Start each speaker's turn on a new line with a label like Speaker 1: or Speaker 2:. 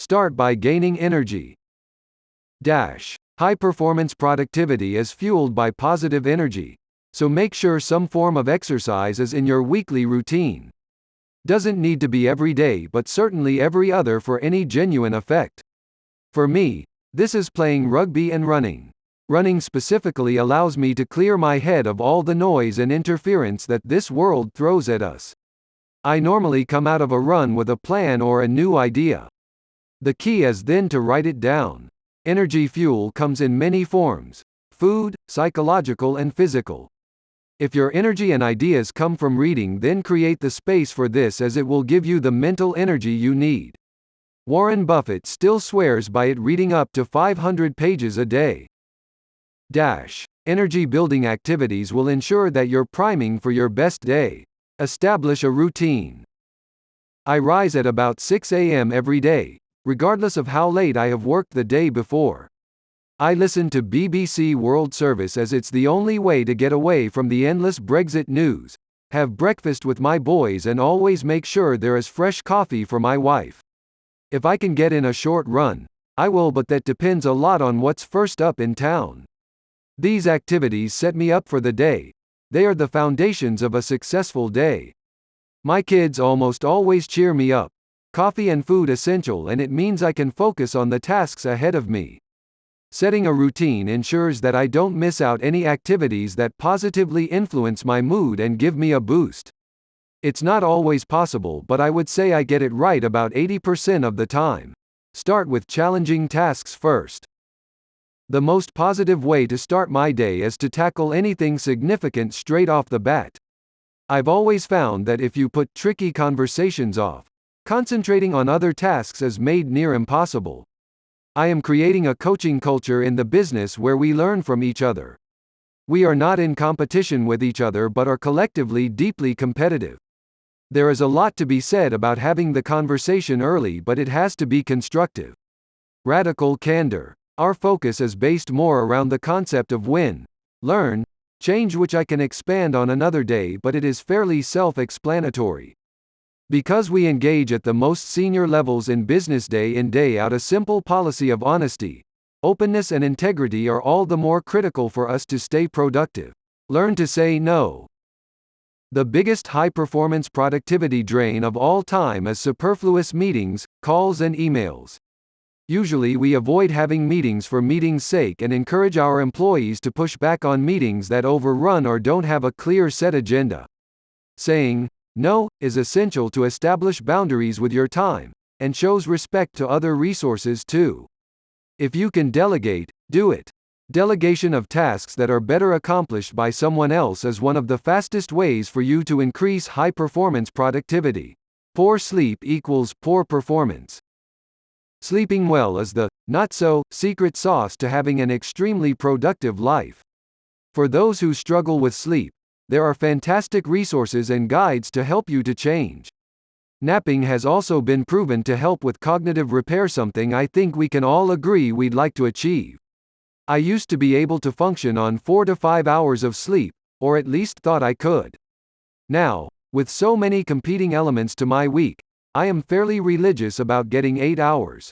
Speaker 1: Start by gaining energy. High-performance productivity is fueled by positive energy, so make sure some form of exercise is in your weekly routine. Doesn't need to be every day, but certainly every other for any genuine effect. For me, this is playing rugby and running. Running specifically allows me to clear my head of all the noise and interference that this world throws at us. I normally come out of a run with a plan or a new idea. The key is then to write it down. Energy fuel comes in many forms: food, psychological and physical. If your energy and ideas come from reading, then create the space for this, as it will give you the mental energy you need. Warren Buffett still swears by it, reading up to 500 pages a day. Energy building activities will ensure that you're priming for your best day. Establish a routine. I rise at about 6 a.m. every day, regardless of how late I have worked the day before. I listen to BBC World Service as it's the only way to get away from the endless Brexit news, have breakfast with my boys, and always make sure there is fresh coffee for my wife. If I can get in a short run, I will, but that depends a lot on what's first up in town. These activities set me up for the day. They are the foundations of a successful day. My kids almost always cheer me up. Coffee and food essential, and it means I can focus on the tasks ahead of me. Setting a routine ensures that I don't miss out any activities that positively influence my mood and give me a boost. It's not always possible, but I would say I get it right about 80% of the time. Start with challenging tasks first. The most positive way to start my day is to tackle anything significant straight off the bat. I've always found that if you put tricky conversations off, concentrating on other tasks is made near impossible. I am creating a coaching culture in the business where we learn from each other. We are not in competition with each other, but are collectively deeply competitive. There is a lot to be said about having the conversation early, but it has to be constructive. Radical candor. Our focus is based more around the concept of win, learn, change, which I can expand on another day, but it is fairly self-explanatory. Because we engage at the most senior levels in business day in day out, a simple policy of honesty, openness and integrity are all the more critical for us to stay productive. Learn to say no. The biggest high-performance productivity drain of all time is superfluous meetings, calls and emails. Usually we avoid having meetings for meetings' sake and encourage our employees to push back on meetings that overrun or don't have a clear set agenda. Saying no is essential to establish boundaries with your time, and shows respect to other resources too. If you can delegate, do it. Delegation of tasks that are better accomplished by someone else is one of the fastest ways for you to increase high-performance productivity. Poor sleep equals poor performance. Sleeping well is the not-so-secret sauce to having an extremely productive life. For those who struggle with sleep, there are fantastic resources and guides to help you to change. Napping has also been proven to help with cognitive repair, something I think we can all agree we'd like to achieve. I used to be able to function on 4 to 5 hours of sleep, or at least thought I could. Now, with so many competing elements to my week, I am fairly religious about getting 8 hours.